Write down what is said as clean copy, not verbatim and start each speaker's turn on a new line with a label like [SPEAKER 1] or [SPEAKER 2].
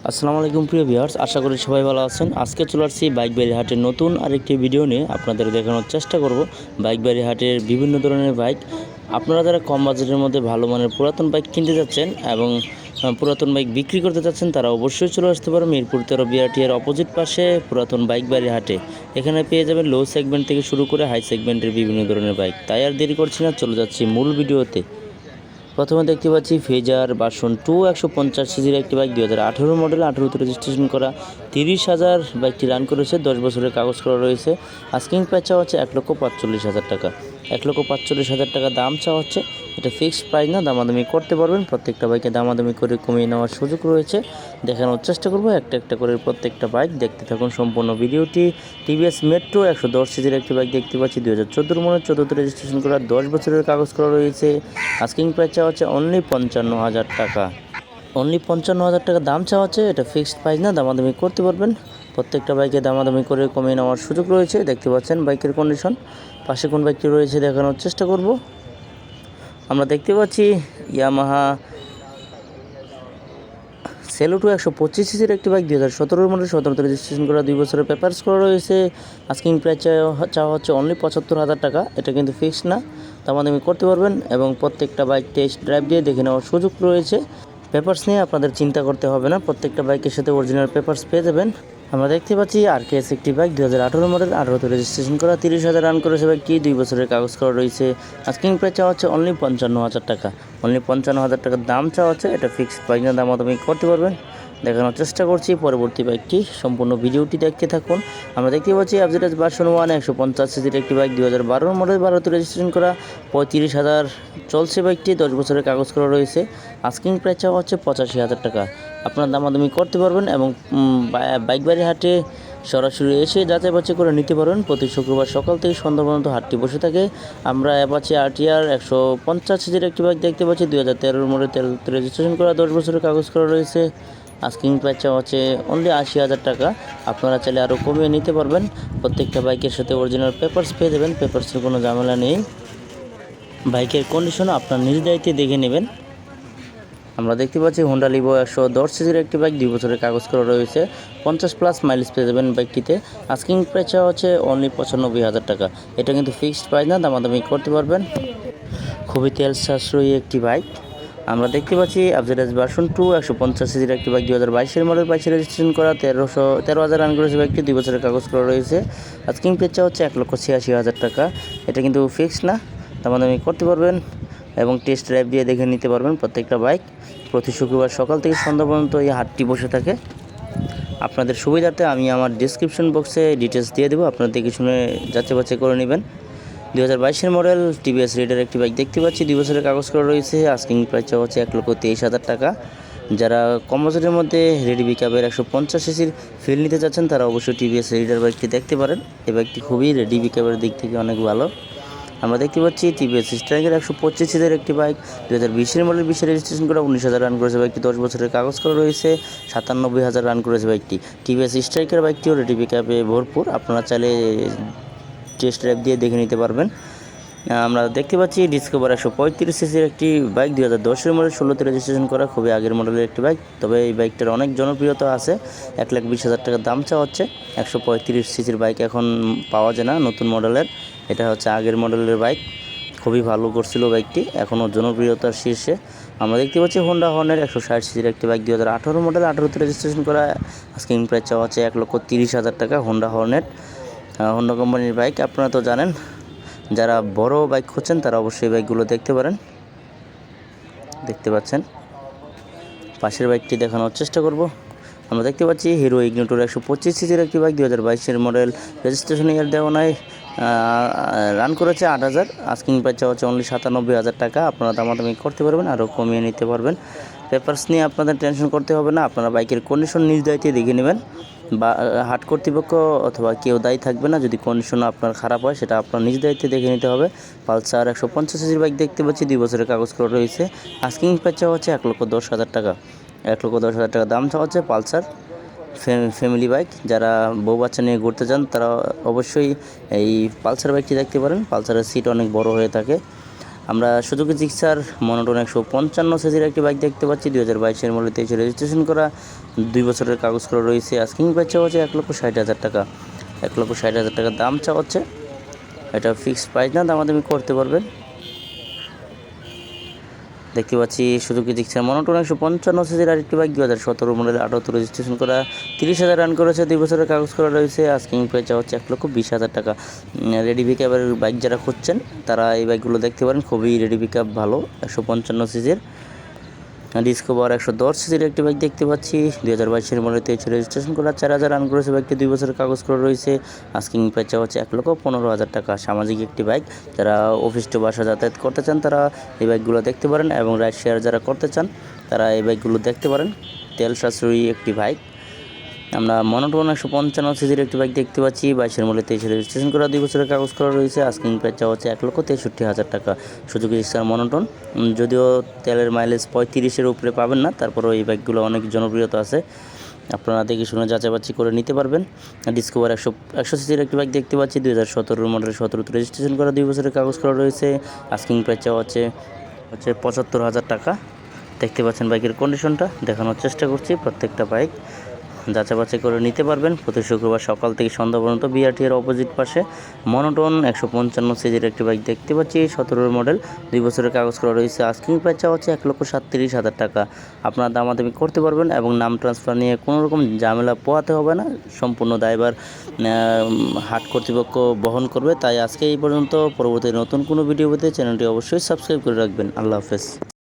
[SPEAKER 1] আসসালামু আলাইকুম প্রিয় ভিউয়ার্স, আশা করি সবাই ভালো আছেন। আজকে চলে আসছি বাইক বাড়ি হাটের নতুন আরেকটি ভিডিও নিয়ে আপনাদের দেখানোর চেষ্টা করব বাইক বাড়ি হাটের বিভিন্ন ধরনের বাইক। আপনারা যারা কম বাজেটের মধ্যে ভালো মানের পুরাতন বাইক কিনতে যাচ্ছেন এবং পুরাতন বাইক বিক্রি করতে যাচ্ছেন, তারা অবশ্যই চলে আসতে পারেন মিরপুর 13 বিআরটি এর অপোজিট পাশে পুরাতন বাইক বাড়ি হাটে। এখানে পেয়ে যাবেন লো সেগমেন্ট থেকে শুরু করে হাই সেগমেন্টের বিভিন্ন ধরনের বাইক। তাই আর দেরি করছি না, চলে যাচ্ছি মূল ভিডিওতে। প্রথমে দেখতে পাচ্ছি ফেজার ভার্সন 2 150 সিজির একটি বাইক, 2018 মডেল, 18তে রেজিস্ট্রেশন করা, 30,000 বাইকটি রান করেছে, 10 বছরের কাগজ করা রয়েছে। আস্কিং প্রাইস চাওয়া হচ্ছে 1,45,000 টাকা। 1,45,000 টাকা দাম চাওয়া হচ্ছে। এটা ফিক্সড প্রাইস না, দামাদামি করতে পারবেন। প্রত্যেকটা বাইকে দামাদামি করে কমিয়ে নেওয়ার সুযোগ রয়েছে। দেখানোর চেষ্টা করবো একটা একটা করে প্রত্যেকটা বাইক। দেখতে থাকুন সম্পূর্ণ ভিডিওটি। টিভিএস মেট্রো 110 সিজির একটি বাইক দেখতে পাচ্ছি, 2014 মডেল, 14তে রেজিস্ট্রেশন করা, 10 বছরের কাগজ করা রয়েছে। আস্কিং প্রাইস চাওয়া হচ্ছে অনলি 55,000 টাকা। অনলি 55,000 টাকা দাম চাওয়া হচ্ছে। এটা ফিক্সড প্রাইস না, দামাদামি করতে পারবেন। প্রত্যেকটা বাইকে দামাদামি করে কমিয়ে নেওয়ার সুযোগ রয়েছে। দেখতে পাচ্ছেন বাইকের কন্ডিশন। পাশে কোন বাইকটি রয়েছে দেখানোর চেষ্টা করব। আমরা দেখতে পাচ্ছি ইয়ামাহা সেলুটো 125 সিসির একটি বাইক, 2017 মডেল, 17তে রেজিস্ট্রেশন করা, 2 বছরের পেপারস করা রয়েছে। আস্কিং প্রাইস চাওয়া হচ্ছে অনলি 75,000 টাকা। এটা কিন্তু ফিক্সড না, দামাদামি করতে পারবেন এবং প্রত্যেকটা বাইক টেস্ট ড্রাইভ দিয়ে দেখে নেওয়ার সুযোগ রয়েছে। পেপারস নিয়ে আপনাদের চিন্তা করতে হবে না, প্রত্যেকটা বাইকের সাথে অরিজিনাল পেপারস পেয়ে যাবেন। আমরা দেখতে পাচ্ছি আরকেএস একটি বাইক, 2018 মডেল, 18তে রেজিস্ট্রেশন করা, 30,000 রান করেছে বাইকটি, 2 বছরের কাগজ করা রয়েছে। আস্কিং প্রাইস চাওয়া হচ্ছে অনলি 55,000 টাকা। অনলি 55,000 টাকার দাম চাওয়া হচ্ছে। এটা ফিক্সড প্রাইস না, দামাদামি করতে পারবেন। দেখানোর চেষ্টা করছি পরবর্তী বাইকটি। সম্পূর্ণ ভিডিওটি দেখতে থাকুন। আমরা দেখতে পাচ্ছি অ্যাভারেজ ভার্সন 1 150 সিসির একটি বাইক, 2012 মডেল, 12তে রেজিস্ট্রেশন করা, 35,000 চলছে বাইকটি, 10 বছরের কাগজ করা রয়েছে। আস্কিং প্রাইস চাওয়া হচ্ছে 85,000 টাকা। আপনারা দামাদামি করতে পারবেন এবং বাইক বাড়ি হাটে সরাসরি এসে যাচাই বাছাই করে নিতে পারবেন। প্রতি শুক্রবার সকাল থেকে সন্ধ্যা পর্যন্ত হাটটি বসে থাকে। আমরা অ্যাপাচি আরটিআর 150 সিসির একটি বাইক দেখতে পাচ্ছি, 2013 মডেল, 13তে রেজিস্ট্রেশন করা, 10 বছরের কাগজ করা রয়েছে। আস্কিং প্রাইস চাওয়া হচ্ছে অনলি 80,000 টাকা। আপনারা চাইলে আরও কমিয়ে নিতে পারবেন। প্রত্যেকটা বাইকের সাথে অরিজিনাল পেপারস পেয়ে দেবেন, পেপারসের কোনো ঝামেলা নেই। বাইকের কন্ডিশন আপনার নিজ দায়িত্বে দেখে নেবেন। আমরা দেখতে পাচ্ছি হোন্ডা লিভো 110 সিসির একটি বাইক, 2 বছরের কাগজ করা রয়েছে, 50+ মাইলেজ পেয়ে যাবেন বাইকটিতে। আস্কিং প্রাইস চাওয়া হচ্ছে অনলি 95,000 টাকা। এটা কিন্তু ফিক্সড প্রাইস না, দামাদামি করতে পারবেন। খুবই তেল সাশ্রয়ী একটি বাইক। আমরা দেখতে পাচ্ছি অ্যাভারেজ ভার্সন 2 150 সিসির একটি বাইক, 2022 মডেল, 22 রেজিস্ট্রেশন করা, 13,000 রান করেছে বাইকটি, 2 বছরের কাগজ করা রয়েছে। আস্কিং প্রাইস চাওয়া হচ্ছে 1,86,000 টাকা। এটা কিন্তু ফিক্সড না, দামাদামি করতে পারবেন এবং টেস্ট ড্রাইভ দিয়ে দেখে নিতে পারবেন প্রত্যেকটা বাইক। প্রতি শুক্রবার সকাল থেকে সন্ধ্যা পর্যন্ত এই হাটটি বসে থাকে। আপনাদের সুবিধার্থে আমি আমার ডিসক্রিপশন বক্সে ডিটেলস দিয়ে দেবো, আপনারা দেখে শুনে যাচাই বাছাই করে নেবেন। 2022 মডেল টিভিএস রেডার একটি বাইক দেখতে পাচ্ছি, 2 বছরের কাগজ করা রয়েছে। আস্কিং প্রাইস চাওয়া হচ্ছে 1,23,000 টাকা। যারা কম বাজেটের মধ্যে রেডি পিকআপের 150 সিসির ফিল নিতে চাচ্ছেন, তারা অবশ্যই টিভিএস রেডার বাইকটি দেখতে পারেন। এই বাইকটি খুবই রেডি পিকআপের দিক থেকে অনেক ভালো। আমরা দেখতে পাচ্ছি টিভিএস স্ট্রাইকার 125 সিসির একটি বাইক, 2020 মডেল, 20 রেজিস্ট্রেশন করা, 19,000 রান করেছে বাইকটি, 10 বছরের কাগজ করা রয়েছে, 97,000 রান করেছে বাইকটি। টিভিএস স্ট্রাইকার বাইকটিও রেডি পিকআপে ভরপুর, আপনারা চাইলে টেস্ট ড্রাইভ দিয়ে দেখে নিতে পারবেন। আমরা দেখতে পাচ্ছি ডিসকভার 135 সিসির একটি বাইক, 2010 মডেল, 16তে রেজিস্ট্রেশন করা, খুবই আগের মডেলের একটি বাইক। তবে এই বাইকটার অনেক জনপ্রিয়তা আছে। 1,20,000 টাকা দাম চাওয়া হচ্ছে। 135 সিসির বাইক এখন পাওয়া যায় না নতুন মডেলের। এটা হচ্ছে আগের মডেলের বাইক। খুবই ভালো করছিল বাইকটি, এখনও জনপ্রিয়তার শীর্ষে। আমরা দেখতে পাচ্ছি হোন্ডা হর্নেট 160 সিসির একটি বাইক, 2018 মডেল, 18তে রেজিস্ট্রেশন করা। আস্কিং প্রাইস চাওয়া হচ্ছে 1,30,000 টাকা। হোন্ডা হর্নেট হোন্ডা কোম্পানির বাইক, আপনারা তো জানেন। যারা বড় বাইক খুঁজছেন তারা অবশ্যই বাইকগুলো দেখতে পারেন। দেখতে পাচ্ছেন পাশের বাইকটি দেখানোর চেষ্টা করব। আমরা দেখতে পাচ্ছি হিরো ইগনিটর 125 সিসির একটি বাইক, 2022 মডেল, রেজিস্ট্রেশন ইয়ার দেওয়া নাই, রান করেছে 8,000। আস্কিং প্রাইস চাওয়া হচ্ছে অনলি 97,000 টাকা। আপনারা দামাদামি করতে পারবেন, আরও কমিয়ে নিতে পারবেন। পেপারস নিয়ে আপনাদের টেনশন করতে হবে না, আপনারা বাইকের কন্ডিশন নিজ দায়িত্বে দেখে নেবেন। বা হাট কর্তৃপক্ষ অথবা কেউ দায়ী থাকবে না। যদি কন্ডিশন আপনার খারাপ হয়, সেটা আপনার নিজ দায়িত্বে দেখে নিতে হবে। পালসার 150 সিসির বাইক দেখতে পাচ্ছি, 2 বছরের কাগজ করা রয়েছে। আস্কিং প্রাইস চাওয়া হচ্ছে 1,10,000 টাকা। 1,10,000 টাকা দাম চাওয়া হচ্ছে। পালসার ফ্যামিলি বাইক, যারা বউ বাচ্চা নিয়ে ঘুরতে যান তারা অবশ্যই এই পালসার বাইকটি দেখতে পারেন। পালসারের সিট অনেক বড় হয়ে থাকে। আমরা সুজুকি জিক্সার মনোটন 155 সিসির একটি বাইক দেখতে পাচ্ছি 2022 এর মডেল 23 রেজিস্ট্রেশন করা 2 বছরের কাগজ করা রয়েছে। আস্কিং প্রাইস চাওয়া হচ্ছে 1,60,000 টাকা। 1,60,000 টাকা দাম চাওয়া হচ্ছে। এটা ফিক্সড প্রাইস না, দামাদামি করতে পারবেন। দেখতে পাচ্ছি সুজুকি জিক্সার মনোটন 155 সিসির আরেকটি বাইক 2017 মডেল 78 রেজিস্ট্রেশন করা 30,000 রান করেছে, 2 বছরের কাগজ করা রয়েছে। আস্কিং প্রাইস চাওয়া হচ্ছে 1,20,000 টাকা। রেডি পিকআপের বাইক যারা খুঁজছেন তারা এই বাইকগুলো দেখতে পারেন, খুবই রেডি পিকআপ ভালো। 155 সিসির ডিসকভার 110 সিসির একটি বাইক দেখতে পাচ্ছি 2022 এর মডেল 23 রেজিস্ট্রেশন করা 4,000 রান করেছে, বাইকটি 2 বছরের কাগজ করা রয়েছে। আস্কিং প্রাইস চাওয়া হচ্ছে 1,15,000 টাকা। সামাজিক একটি বাইক, যারা অফিস টু বাসা যাতায়াত করতে চান তারা এই বাইকগুলো দেখতে পারেন, এবং রাইড শেয়ার যারা করতে চান তারা এই বাইকগুলো দেখতে পারেন। তেল সাশ্রয়ী একটি বাইক। আমরা মনোটন 155 সিসির একটি বাইক দেখতে পাচ্ছি 22 মডেল 23 রেজিস্ট্রেশন করা, 2 বছরের কাগজ করা রয়েছে। আস্কিং প্রাইস চাওয়া হচ্ছে 1,63,000 টাকা। সুজুকি জিক্সার মনোটন, যদিও তেলের মাইলেজ 35-এর উপরে পাবেন না, তারপরেও এই বাইকগুলো অনেক জনপ্রিয়তা আছে, আপনারা দেখে শুনে যাচাই বাছাই করে নিতে পারবেন। ডিসকভার 100 সিসির একটি বাইক দেখতে পাচ্ছি 2017 মডেল 17 রেজিস্ট্রেশন করা, 2 বছরের কাগজ করা রয়েছে। আস্কিং প্রাইস চাওয়া হচ্ছে 75,000 টাকা। দেখতে পাচ্ছেন বাইকের কন্ডিশনটা, দেখানোর চেষ্টা করছি। প্রত্যেকটা বাইক যাচাই বাছাই করে নিতে পারবেন। প্রতি শুক্রবার সকাল থেকে সন্ধ্যা পর্যন্ত বিআরটি এর অপোজিট পাশে মনোটন 155 সিজির একটি বাইক দেখতে পাচ্ছি 17 মডেল, 2 বছরের কাগজ করা রয়েছে। আস্কিং প্রাইস চাওয়া হচ্ছে 1,37,000 টাকা। আপনারা দামাদামি করতে পারবেন, এবং নাম ট্রান্সফার নিয়ে কোনো রকম ঝামেলা পোহাতে হবে না, সম্পূর্ণ দায়ভার হাট কর্তৃপক্ষ বহন করবে। তাই আজকে এই পর্যন্ত। পরবর্তী নতুন কোনো ভিডিও পেতে চ্যানেলটি অবশ্যই সাবস্ক্রাইব করে রাখবেন। আল্লাহ হাফেজ।